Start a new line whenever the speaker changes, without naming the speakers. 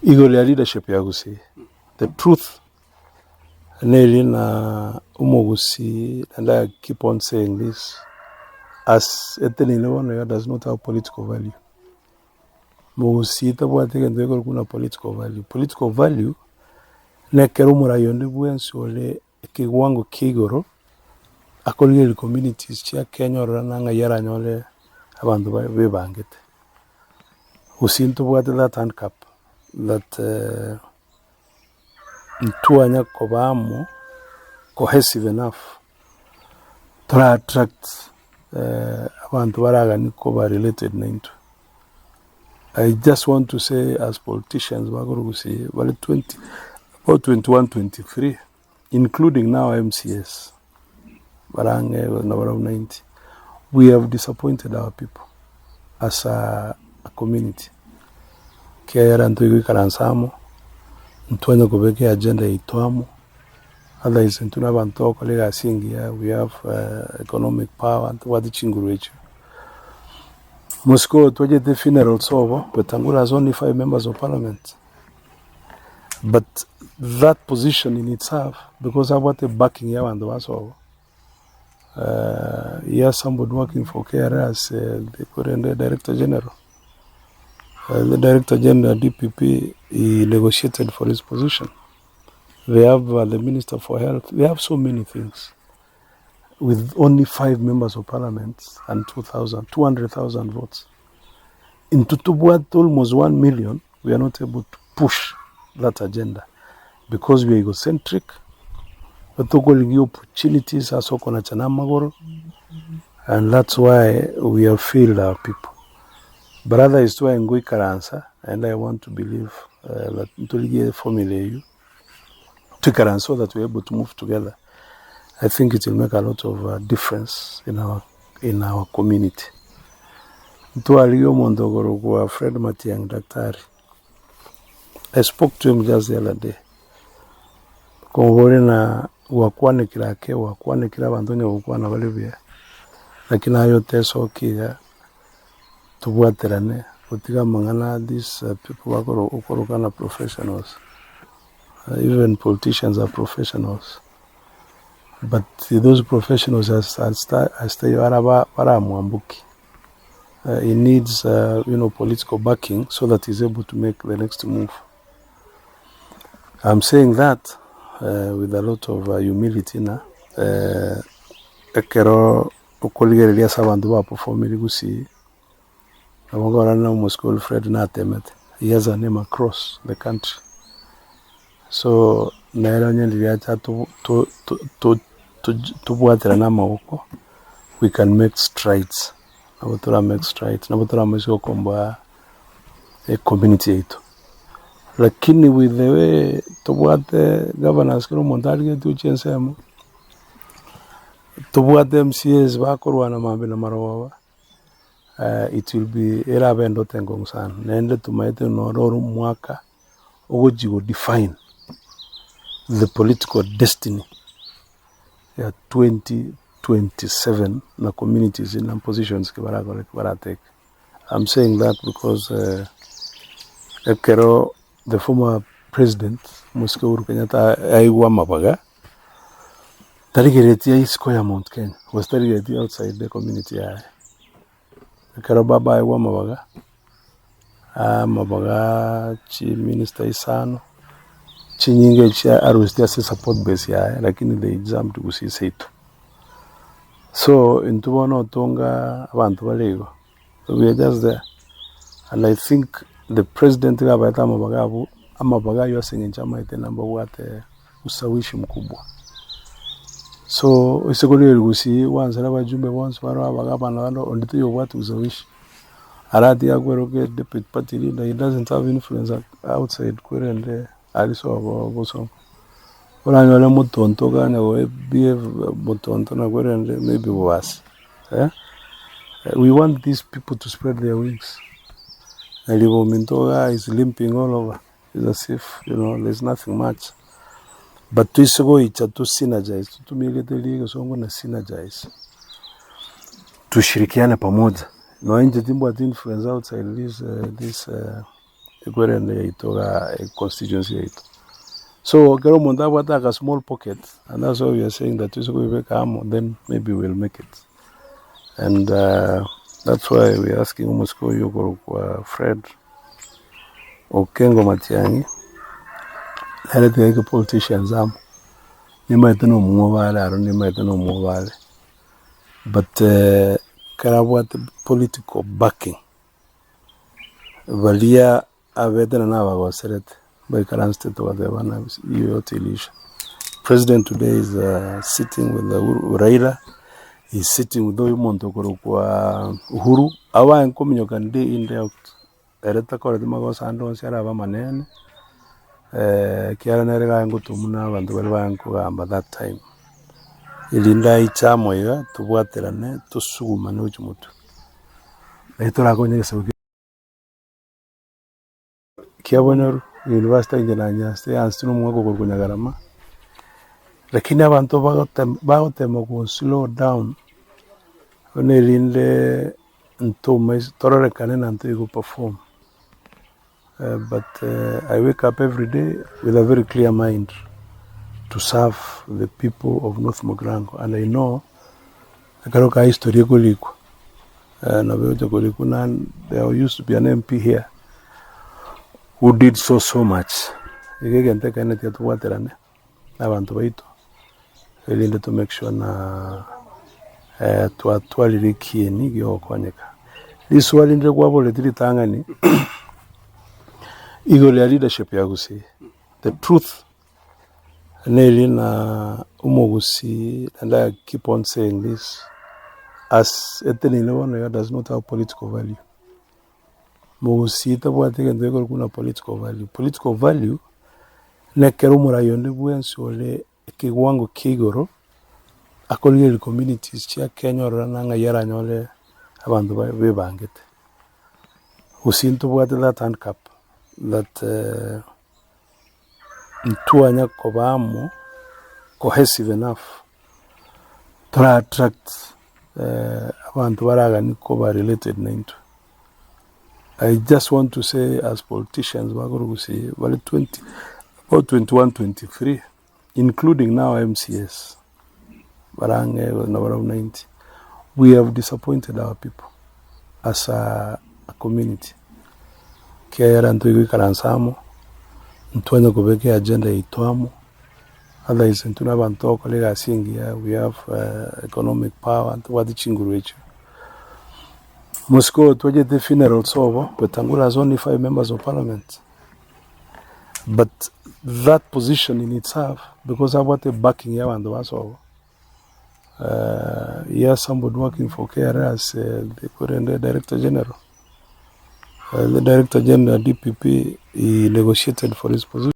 Igole leadership ya Gusii. The truth Neli na Gusii, and I keep on saying this, as Etenile does not have political value. Gusii tabwate kende kuna political value. Political value nekero murayonde bwensi ole kiwango kigoro akolile communities chia Kenya rananga yara nyole abantu bebangete. Gusii tabwate that handicap that ntuanya kobamo cohesive enough to attract abantu baraga niko ba related into. I just want to say as politicians Gusii about 21 23 including now MCS barange number of 90, we have disappointed our people as a community. Kiara ntuigu karansamo ntuanya kubeke agenda itwamo. Otherwise, we have economic power and what the Chingurecho. Moscow, the funeral over, but Angola has only 5 members of parliament. But that position in itself, because of what the backing here and was over, he somebody working for KRA as the current director general. The director general DPP, he negotiated for his position. They have the Minister for Health. They have so many things. With only 5 members of parliament and 200,000 votes. In Tutubuat, almost 1 million, we are not able to push that agenda because we are egocentric. We have opportunities as Okonachanamagoro, and that's why we have failed our people. Brother is to Ngui Karansa, and I want to believe that Ntuligi formula you. So that we're able to move together. I think it will make a lot of difference in our community. Tualio Mondogoro, Fred Matiang Daktari. I spoke to him just the other day. Kongorena wakwane kila bandonye wakwana walivya. Lakini hayo teso kia tubuaterane. Utiga mangana these people wako ukorokana professionals. Even politicians are professionals, but those professionals he needs political backing so that he's able to make the next move. I'm saying that with a lot of humility na ekero ukoligerelia sabandu ba perform Gusii abangora na Moscow Fred na Temet. He has a name across the country. So naera nyeliacha to buatera na mauko, we can make strides. Nabotora make strides. Nabotora mwisho komba a community yetu. Lakini with the way to buate governors kero montari tu chensemo. To buate MCS bakorwa na mambe na marawa. It will be era bendo tengong sana. Nende tumaite nororu mwaka ogoji go define the political destiny ya 2027 na communities in positions take. I'm saying that because the former president Moscow Kenyatta aiwa mabaga tarigeti isko ya Mount Kenya was tarigeti outside the community ya baba aiwa mabaga chi minister Isano chinyinge cha arustia support base ya lakini the exam to Gusii setu. So intubono tonga abantu balego. So we are just there, and I think the president gabaita amabaga yosenge chama ite namba wate usawishi mkubwa. So isekole Gusii once abajumbe once baro abagabana bano ondito yo watu usawishi. Arati yakweroke deputy party leader, he doesn't have influence outside kwende aliso boso. Oranyole mutonto ganya we be mutonto na kwende maybe was. We want these people to spread their wings. Alibo Mintoga is limping all over. It's as if, there's nothing much. But to synergize, to military songo na synergize. Tushirikiane pamoja. No nje timbo at influence outside this ikwerende yaitoga constituency yaito. So kero munda wata a small pocket, and that's why we are saying that we will come, then maybe we'll make it. And that's why we are asking Musko Yoko Fred Okengo Matiangi, anything like politicians they might know more about it, they might know more about it. But karawat political backing. Valia avedana na wagoseret by current state of the President today is sitting with Raila. He's sitting with Montokoro kwa Uhuru. Awa enkominyo kan day in day out. Ereta kore magos ando siara ba manene. Kiara nerega ngutumuna bantu bali banko gamba that time. Ilinda ichamo ya tubwaterane tusugumane uchimutu. Etora konye sebuki. Kiabonero University Engineering State anstino mwako kukunyagarama. Lakini abantu bagotema ku slow down. Onelinde ntoma tororekane nanto you perform. But I wake up every day with a very clear mind to serve the people of North Mogrango, and I know karoka history kuliko na wewe kuliko na there used to be an MP here who did so much. Igegente kana tiatu waterane abantu baito elinde to make sure na twalirikieni gyokonyeka liswalinde kwabole tilitangani igole leadership yagusi the truth nelina umogusi, and I keep on saying this, as Etenino does not have political value. Mogusi tabwateke ndeko kuna political value. Political value nekero murayonde bwensole kiwango kigoro akolile communities chia Kenya rananga yara nyole abantu bebangete. Usinto bwate that handicap that ntuanya kobamo cohesive enough to attract abantu baraga niko ba related into. I just want to say as politicians bagorugusi wale 21 23 including now MCS barange number of 90, we have disappointed our people as a community. Kiera ntuigu karansamo ntuanya kubeke agenda itwamo. Otherwise ntuna bantu kolega singia, we have economic power and what chinguru echo. Moscow toje the funeral sober, but Angola has only 5 members of parliament. But that position in itself, because I want a backing here and was over. Yes, somebody working for KRA as the current director general. The director general DPP, he negotiated for his position.